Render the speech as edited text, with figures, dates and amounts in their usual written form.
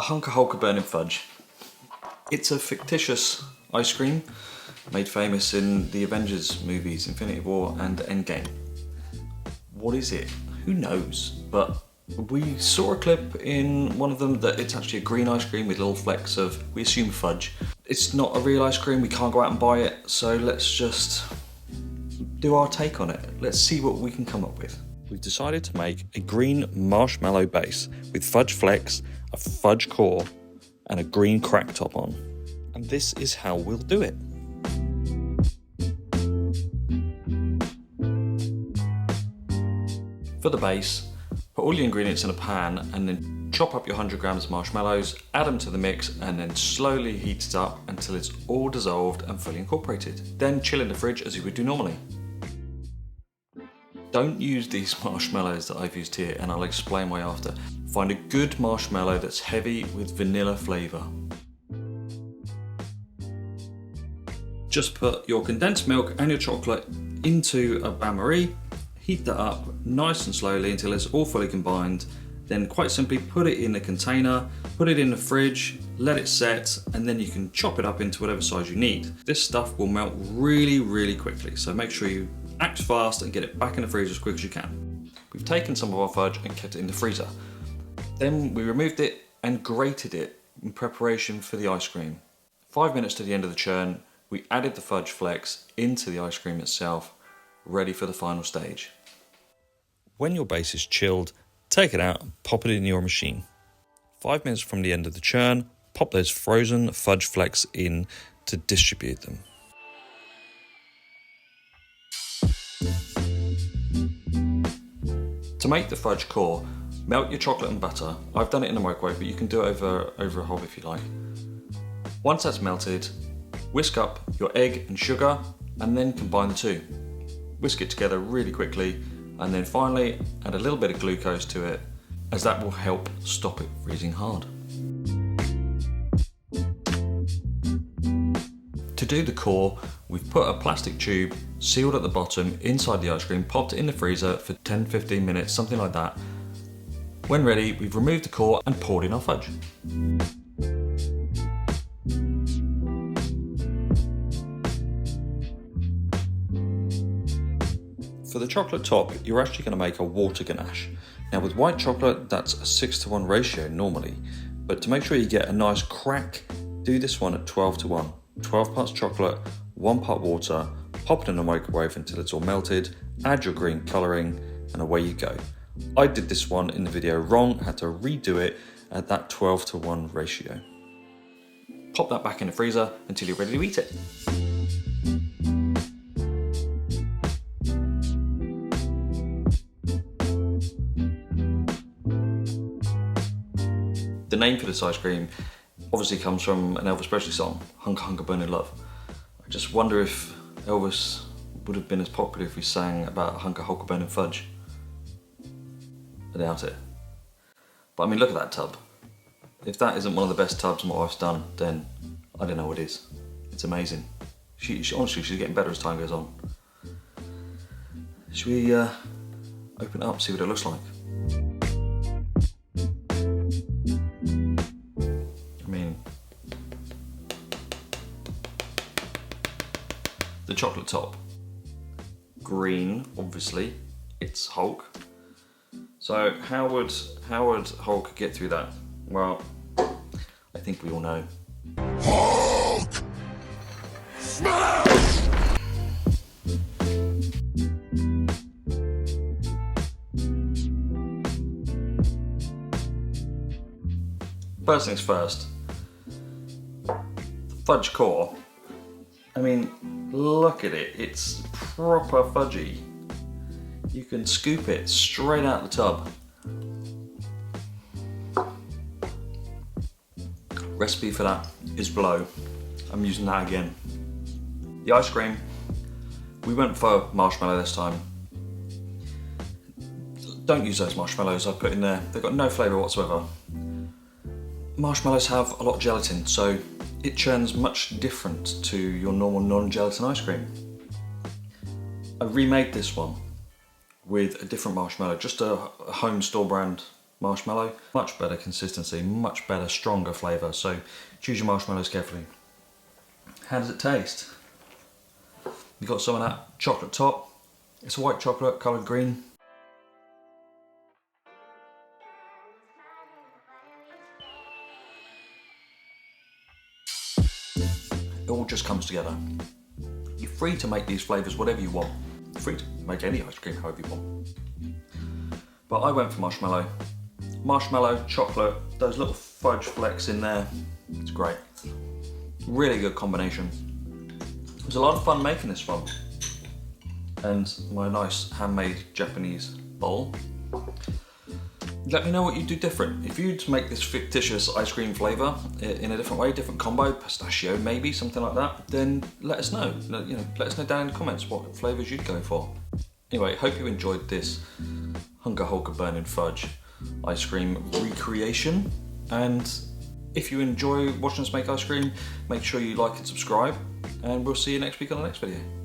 Hunka Hulka burning fudge. It's a fictitious ice cream made famous in the Avengers movies, Infinity War and Endgame. What is it? Who knows? But we saw a clip in one of them that it's actually a green ice cream with little flecks of, we assume, fudge. It's not a real ice cream, we can't go out and buy it, so let's just do our take on it. Let's see what we can come up with. We've decided to make a green marshmallow base with fudge flecks, a fudge core, and a green crack top on. And this is how we'll do it. For the base, put all your ingredients in a pan and then chop up your 100 grams of marshmallows, add them to the mix and then slowly heat it up until it's all dissolved and fully incorporated. Then chill in the fridge as you would do normally. Don't use these marshmallows that I've used here, and I'll explain why after. Find a good marshmallow that's heavy with vanilla flavour. Just put your condensed milk and your chocolate into a bain-marie, heat that up nice and slowly until it's all fully combined. Then quite simply put it in a container, put it in the fridge, let it set, and then you can chop it up into whatever size you need. This stuff will melt really quickly, so make sure you act fast and get it back in the freezer as quick as you can. We've taken some of our fudge and kept it in the freezer. Then we removed it and grated it in preparation for the ice cream. 5 minutes to the end of the churn, we added the fudge flecks into the ice cream itself, ready for the final stage. When your base is chilled, take it out and pop it in your machine. 5 minutes from the end of the churn, pop those frozen fudge flecks in to distribute them. To make the fudge core, melt your chocolate and butter. I've done it in the microwave, but you can do it over a hob if you like. Once that's melted, whisk up your egg and sugar and then combine the two. Whisk it together really quickly and then finally add a little bit of glucose to it, as that will help stop it freezing hard. To do the core, we've put a plastic tube sealed at the bottom inside the ice cream, popped it in the freezer for 10-15 minutes, something like that. When ready, we've removed the core and poured in our fudge. For the chocolate top, you're actually going to make a water ganache. Now with white chocolate, that's a 6:1 ratio normally, but to make sure you get a nice crack, do this one at 12:1. 12 parts chocolate, 1 part water, pop it in the microwave until it's all melted, add your green colouring, and away you go. I did this one in the video wrong, had to redo it at that 12:1 ratio. Pop that back in the freezer until you're ready to eat it. The name for this ice cream obviously comes from an Elvis Presley song, Hunka Hunka Burning Love. I just wonder if Elvis would have been as popular if we sang about Hunka Hunka Burning Fudge. I doubt it. But I mean, look at that tub. If that isn't one of the best tubs my wife's done, then I don't know what is. It's amazing. Honestly, she's getting better as time goes on. Should we open it up, see what it looks like? The chocolate top, green, obviously, it's Hulk. So how would Hulk get through that? Well, I think we all know. Hulk! Smash! First things first, the fudge core. I mean, look at it, it's proper fudgy. You can scoop it straight out the tub. Recipe for that is below. I'm using that again. The ice cream, we went for marshmallow this time. Don't use those marshmallows I put in there, they've got no flavour whatsoever. Marshmallows have a lot of gelatin, so it churns much different to your normal non-gelatin ice cream. I remade this one with a different marshmallow, just a home store brand marshmallow. Much better consistency, much better, stronger flavour. So choose your marshmallows carefully. How does it taste? You've got some of that chocolate top. It's white chocolate, coloured green. It all just comes together. You're free to make these flavours whatever you want. You're free to make any ice cream however you want. But I went for marshmallow. Marshmallow, chocolate, those little fudge flecks in there. It's great. Really good combination. It was a lot of fun making this one. And my nice handmade Japanese bowl. Let me know what you'd do different. If you'd make this fictitious ice cream flavour in a different way, different combo, pistachio maybe, something like that, then let us know. Let us know down in the comments what flavours you'd go for. Anyway, hope you enjoyed this Hunka Hulka burning fudge ice cream recreation. And if you enjoy watching us make ice cream, make sure you like and subscribe, and we'll see you next week on the next video.